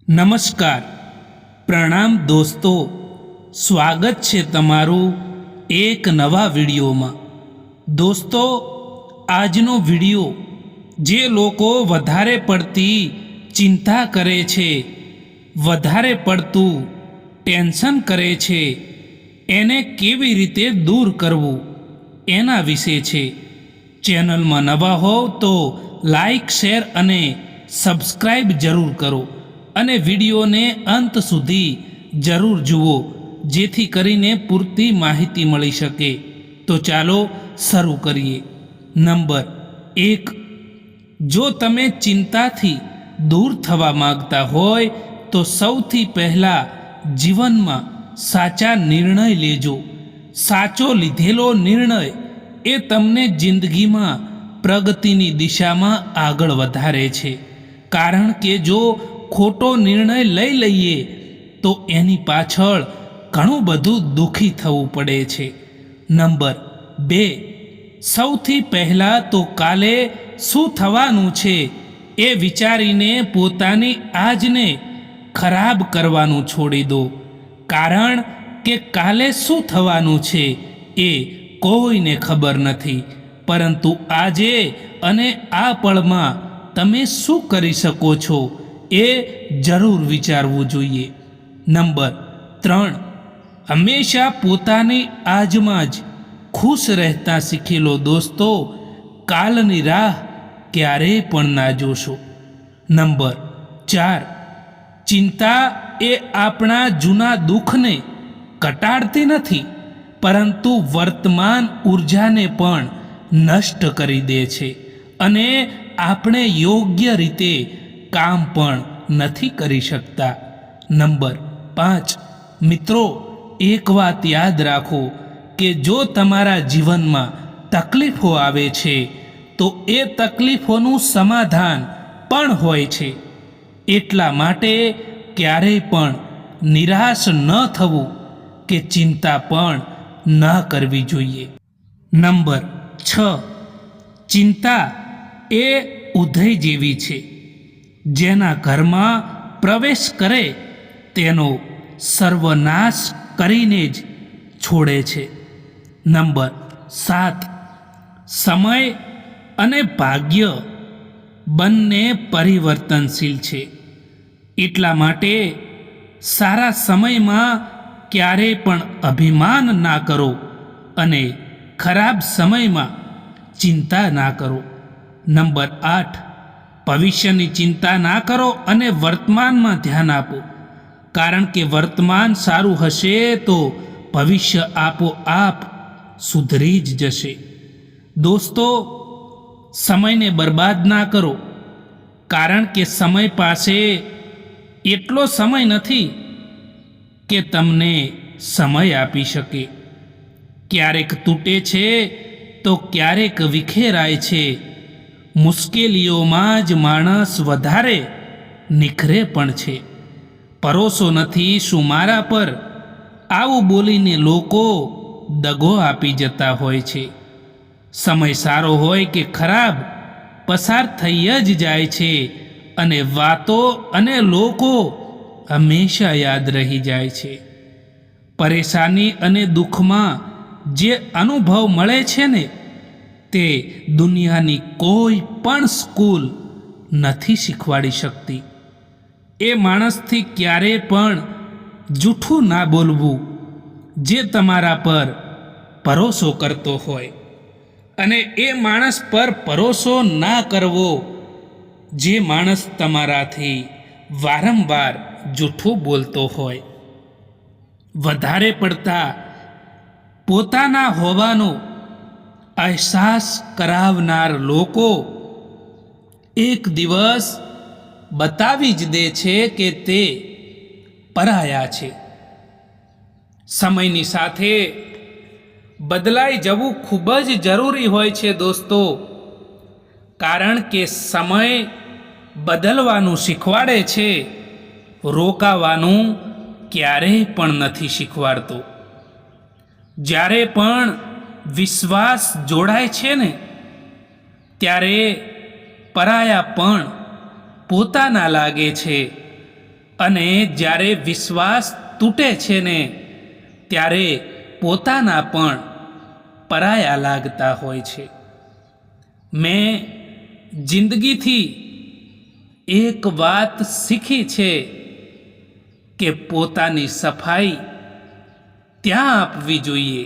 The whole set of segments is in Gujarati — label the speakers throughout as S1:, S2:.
S1: નમસ્કાર, પ્રણામ દોસ્તો, સ્વાગત છે તમારું એક નવા વિડીયોમાં। દોસ્તો, આજનો વિડીયો જે લોકો વધારે પડતી ચિંતા કરે છે, વધારે પડતું ટેન્શન કરે છે, એને કેવી રીતે દૂર કરવું એના વિશે છે। ચેનલમાં નવા હોવ તો લાઈક, શેર અને સબસ્ક્રાઈબ જરૂર કરો અને વિડીયોને અંત સુધી જરૂર જુઓ, જેથી કરીને પૂરતી માહિતી મળી શકે। તો ચાલો શરૂ કરીએ। નંબર 1, જો તમે ચિંતાથી દૂર થવા માંગતા હોય તો સૌથી પહેલાં જીવનમાં સાચા નિર્ણય લેજો। સાચો લીધેલો નિર્ણય એ તમને જિંદગીમાં પ્રગતિની દિશામાં આગળ વધારે છે, કારણ કે જો ખોટો નિર્ણય લઈ લઈએ તો એની પાછળ ઘણું બધું દુઃખી થવું પડે છે। નંબર 2, સૌથી પહેલાં તો કાલે શું થવાનું છે એ વિચારીને પોતાની આજને ખરાબ કરવાનું છોડી દો, કારણ કે કાલે શું થવાનું છે એ કોઈને ખબર નથી, પરંતુ આજે અને આ પળમાં તમે શું કરી શકો છો એ જરૂર વિચારવું જોઈએ। નંબર 3, હંમેશા પોતાની આજમાં જ ખુશ રહેતા શીખી લો દોસ્તો, કાલની રાહ ક્યારેય પણ ના જોશો। નંબર 4, ચિંતા એ આપણા જૂના દુઃખને ઘટાડતી નથી, પરંતુ વર્તમાન ઉર્જાને પણ નષ્ટ કરી દે છે અને આપણે યોગ્ય રીતે કામ પણ નથી કરી શકતા। નંબર 5, મિત્રો, એક વાત યાદ રાખો કે જો તમારા જીવનમાં તકલીફો આવે છે તો એ તકલીફોનું સમાધાન પણ હોય છે, એટલા માટે ક્યારેય પણ નિરાશ ન થવું કે ચિંતા પણ ન કરવી જોઈએ। નંબર 6, ચિંતા એ ઉધઈ જેવી છે, જેના ઘરમાં પ્રવેશ કરે તેનો સર્વનાશ કરીને જ છોડે છે। નંબર 7, સમય અને ભાગ્ય બંને પરિવર્તનશીલ છે, એટલા માટે સારા સમયમાં ક્યારેય પણ અભિમાન ના કરો અને ખરાબ સમયમાં ચિંતા ના કરો। નંબર 8, ભવિષ્યની ચિંતા ના કરો અને વર્તમાનમાં ધ્યાન આપો, કારણ કે વર્તમાન સારું હશે તો ભવિષ્ય આપોઆપ સુધરી જ જશે। દોસ્તો, સમયને બરબાદ ના કરો, કારણ કે સમય પાસે એટલો સમય નથી કે તમને સમય આપી શકે। ક્યારેક તૂટે છે તો ક્યારેક વિખેરાય છે, મુશ્કેલીઓમાં જ માણસ વધારે નિખરે પણ છે। ભરોસો નથી શું મારા પર, આવું બોલીને લોકો દગો આપી જતા હોય છે। સમય સારો હોય કે ખરાબ પસાર થઈ જ જાય છે અને વાતો અને લોકો હંમેશા યાદ રહી જાય છે। પરેશાની અને દુઃખમાં જે અનુભવ મળે છે ને, તે દુનિયાની કોઈ પણ સ્કૂલ નથી શીખવાડી શકતી। એ માણસથી ક્યારેય પણ જૂઠું ના બોલવું જે તમારા પર ભરોસો કરતો હોય, અને એ માણસ પર ભરોસો ના કરવો જે માણસ તમારાથી વારંવાર જૂઠું બોલતો હોય। વધારે પડતા પોતાના હોવાનો અહેસાસ કરાવનાર લોકો એક દિવસ બતાવી જ દે છે કે તે પરાયા છે। સમયની સાથે બદલાઈ જવું ખૂબ જ જરૂરી હોય છે દોસ્તો, કારણ કે સમય બદલવાનું શીખવાડે છે, રોકાવાનું ક્યારેય પણ નથી શીખવાડતો। જ્યારે પણ વિશ્વાસ જોડાય છે ને, ત્યારે પરાયા પણ પોતાના લાગે છે અને જ્યારે વિશ્વાસ તૂટે છે ને ત્યારે પોતાના પણ પરાયા લાગતા હોય છે. મેં જિંદગીથી એક વાત શીખી છે કે પોતાની સફાઈ ત્યાં આપવી જોઈએ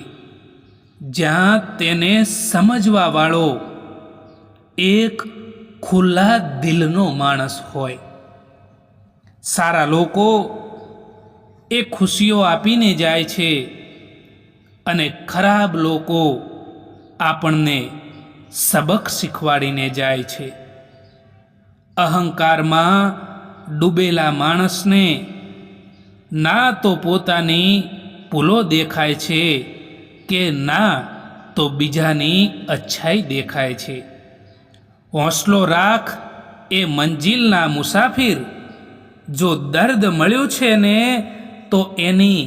S1: જ્યાં તેને સમજવા વાળો એક ખુલ્લા દિલનો માણસ હોય. સારા લોકો એ ખુશીઓ આપીને જાય છે અને ખરાબ લોકો આપણને સબક શીખવાડીને જાય છે. અહંકારમાં ડૂબેલા માણસને ના તો પોતાની ભૂલો દેખાય છે કે ના તો બીજાની અચ્છાઈ દેખાય છે. હોંસલો રાખ એ મંજિલના મુસાફિર, જો દર્દ મળ્યું છે ને તો એની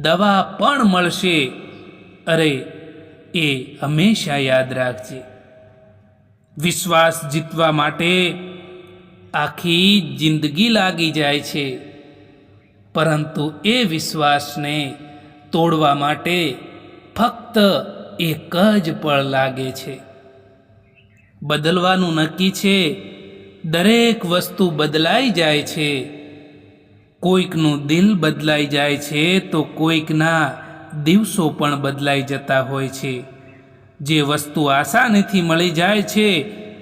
S1: દવા પણ મળશે. અરે એ હંમેશા યાદ રાખજે. વિશ્વાસ જીતવા માટે આખી જિંદગી લાગી જાય છે, પરંતુ એ વિશ્વાસને તોડવા માટે ફક્ત એક જ પળ લાગે છે. બદલવાનું નક્કી છે, દરેક વસ્તુ બદલાઈ જાય છે. કોઈકનું દિલ બદલાઈ જાય છે તો કોઈકના દિવસો પણ બદલાઈ જતા હોય છે. જે વસ્તુ આસાનીથી મળી જાય છે,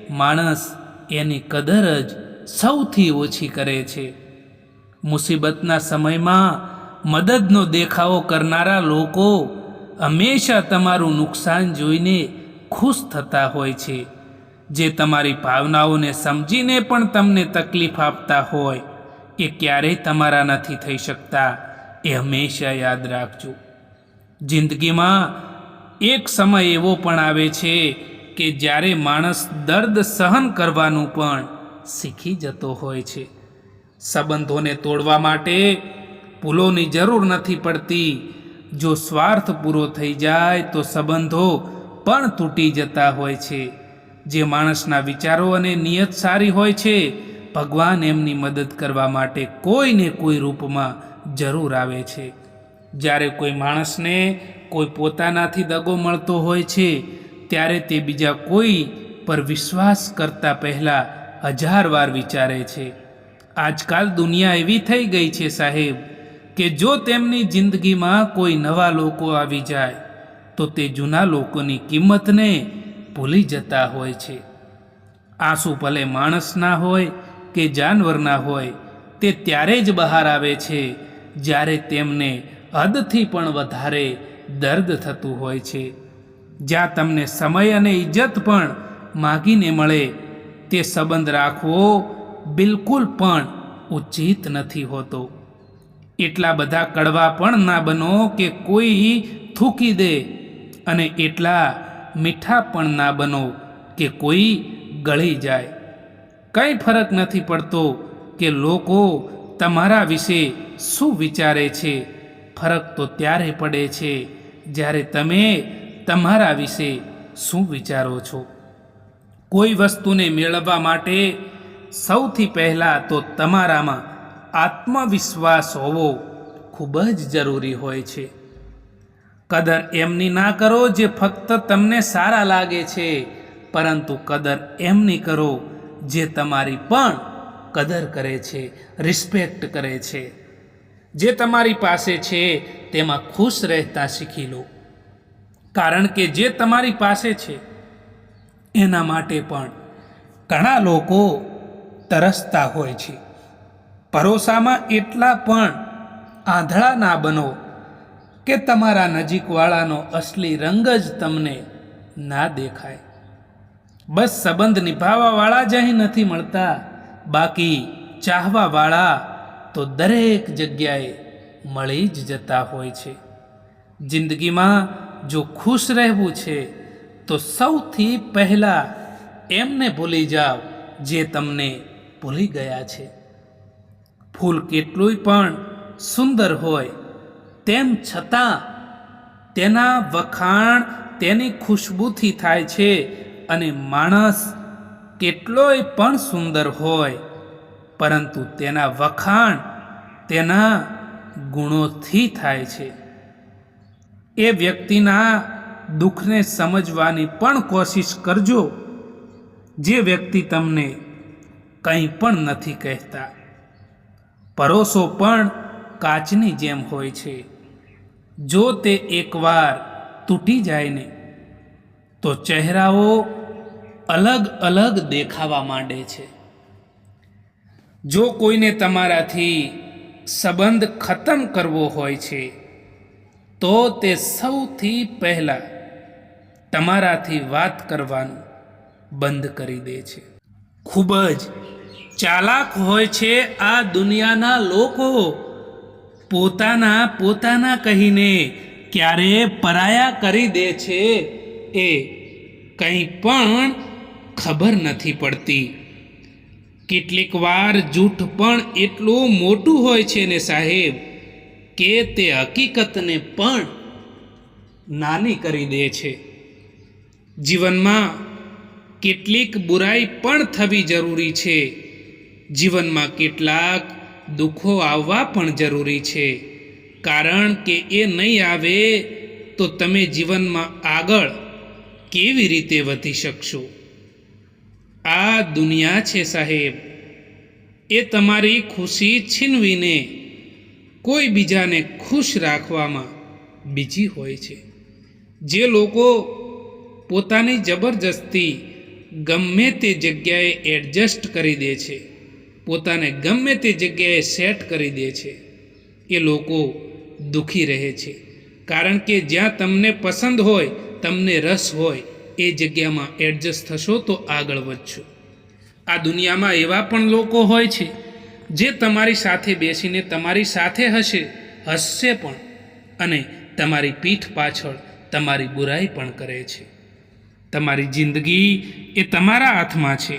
S1: માણસ એની કદર જ સૌથી ઓછી કરે છે. મુસીબતના સમયમાં મદદનો દેખાવો કરનારા લોકો હંમેશા તમારું નુકસાન જોઈને ખુશ થતા હોય છે. જે તમારી ભાવનાઓને સમજીને પણ તમને તકલીફ આપતા હોય એ ક્યારેય તમારા નથી થઈ શકતા. એ હંમેશા યાદ રાખજો. જિંદગીમાં એક સમય એવો પણ આવે છે કે જ્યારે માણસ દર્દ સહન કરવાનું પણ શીખી જતો હોય છે. સંબંધોને તોડવા માટે ભૂલોની જરૂર નથી પડતી. જો સ્વાર્થ પૂરો થઈ જાય તો સંબંધો પણ તૂટી જતા હોય છે. જે માણસના વિચારો અને નિયત સારી હોય છે, ભગવાન એમની મદદ કરવા માટે કોઈને કોઈ રૂપમાં જરૂર આવે છે. જ્યારે કોઈ માણસને કોઈ પોતાનાથી દગો મળતો હોય છે ત્યારે તે બીજા કોઈ પર વિશ્વાસ કરતા પહેલાં 1000 વાર વિચારે છે. આજકાલ દુનિયા એવી થઈ ગઈ છે સાહેબ કે જો તેમની જિંદગીમાં કોઈ નવા લોકો આવી જાય તો તે જૂના લોકોની કિંમતને ભૂલી જતા હોય છે. આંસુ ભલે માણસના હોય કે જાનવરના હોય, તે ત્યારે જ બહાર આવે છે જ્યારે તેમને હદથી પણ વધારે દર્દ થતું હોય છે. જ્યાં તમને સમય અને ઇજ્જત પણ માગીને મળે તે સંબંધ રાખવો બિલકુલ પણ ઉચિત નથી હોતો. એટલા બધા કડવા પણ ના બનો કે કોઈ થૂકી દે અને એટલા મીઠા પણ ના બનો કે કોઈ ગળી જાય. કંઈ ફરક નથી પડતો કે લોકો તમારા વિશે શું વિચારે છે. ફરક તો ત્યારે પડે છે જ્યારે તમે તમારા વિશે શું વિચારો છો. કોઈ વસ્તુને મેળવવા માટે સૌથી પહેલાં તો તમારામાં આત્મવિશ્વાસ હોવો ખૂબ જ જરૂરી હોય છે. કદર એમની ના કરો જે ફક્ત તમને સારા લાગે છે, પરંતુ કદર એમની કરો જે તમારી પણ કદર કરે છે, રિસ્પેક્ટ કરે છે. જે તમારી પાસે છે તેમાં ખુશ રહેતા શીખી લો, કારણ કે જે તમારી પાસે છે એના માટે પણ ઘણા લોકો તરસતા હોય છે. ભરોસામાં એટલા પણ આંધળા ના બનો કે તમારા નજીકવાળાનો અસલી રંગ જ તમને ના દેખાય. બસ સંબંધ નિભાવવાવાળા જ અહીં નથી મળતા, બાકી ચાહવાવાળા તો દરેક જગ્યાએ મળી જ જતા હોય છે. જિંદગીમાં જો ખુશ રહેવું છે તો સૌથી પહેલાં એમને ભૂલી જાઓ જે તમને ભૂલી ગયા છે. ફૂલ કેટલુંય પણ સુંદર હોય તેમ છતાં તેના વખાણ તેની ખુશ્બુથી થાય છે, અને માણસ કેટલોય પણ સુંદર હોય પરંતુ તેના વખાણ તેના ગુણોથી થાય છે. એ વ્યક્તિના દુઃખને સમજવાની પણ કોશિશ કરજો જે વ્યક્તિ તમને કંઈ પણ નથી કહેતા. પરોસો પણ કાચની જેમ હોય છે. જો તે એકવાર તૂટી જાય ને તો ચહેરાઓ અલગ અલગ દેખાવા માંડે છે. જો કોઈને તમારાથી સંબંધ ખતમ કરવો હોય છે તો તે સૌથી પહેલાં તમારાથી વાત કરવાનું બંધ કરી દે છે. ખૂબ જ ચાલાક હોય છે આ દુનિયાના લોકો. પોતાના કહીને ક્યારે પરાયા કરી દે છે એ કંઈ પણ ખબર નથી પડતી. કેટલીક વાર જૂઠ પણ એટલું મોટું હોય છે ને સાહેબ કે તે હકીકતને પણ નાની કરી દે છે. જીવનમાં કેટલીક બુરાઈ પણ થવી જરૂરી છે. જીવનમાં કેટલાક દુઃખો આવવા પણ જરૂરી છે. કારણ કે એ નહીં આવે તો તમે જીવનમાં આગળ કેવી રીતે વધી શકશો? આ દુનિયા છે સાહેબ, એ તમારી ખુશી છીનવીને કોઈ બીજાને ખુશ રાખવામાં બીજી હોય છે. જે લોકો પોતાની જબરજસ્તી ગમે તે જગ્યાએ એડજસ્ટ કરી દે છે, પોતાને ગમે તે જગ્યાએ સેટ કરી દે છે, એ લોકો દુઃખી રહે છે. કારણ કે જ્યાં તમને પસંદ હોય, તમને રસ હોય, એ જગ્યામાં એડજસ્ટ થશો તો આગળ વધશો. આ દુનિયામાં એવા પણ લોકો હોય છે જે તમારી સાથે બેસીને તમારી સાથે હસશે પણ અને તમારી પીઠ પાછળ તમારી બુરાઈ પણ કરે છે. તમારી જિંદગી એ તમારા હાથમાં છે.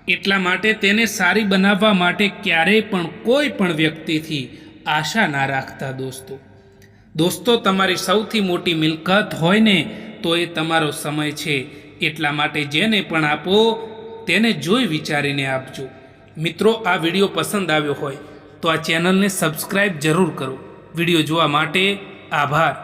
S1: એટલા માટે તેને સારી બનાવવા માટે ક્યારેય પણ કોઈ પણ વ્યક્તિથી આશા ના રાખતા દોસ્તો. તમારી સૌથી મોટી મિલકત હોય ને તો એ તમારો સમય છે. એટલા માટે જેને પણ આપો તેને જોઈ વિચારીને આપજો. મિત્રો, આ વિડીયો પસંદ આવ્યો હોય તો આ ચેનલને સબસ્ક્રાઈબ જરૂર કરો. વિડીયો જોવા માટે આભાર.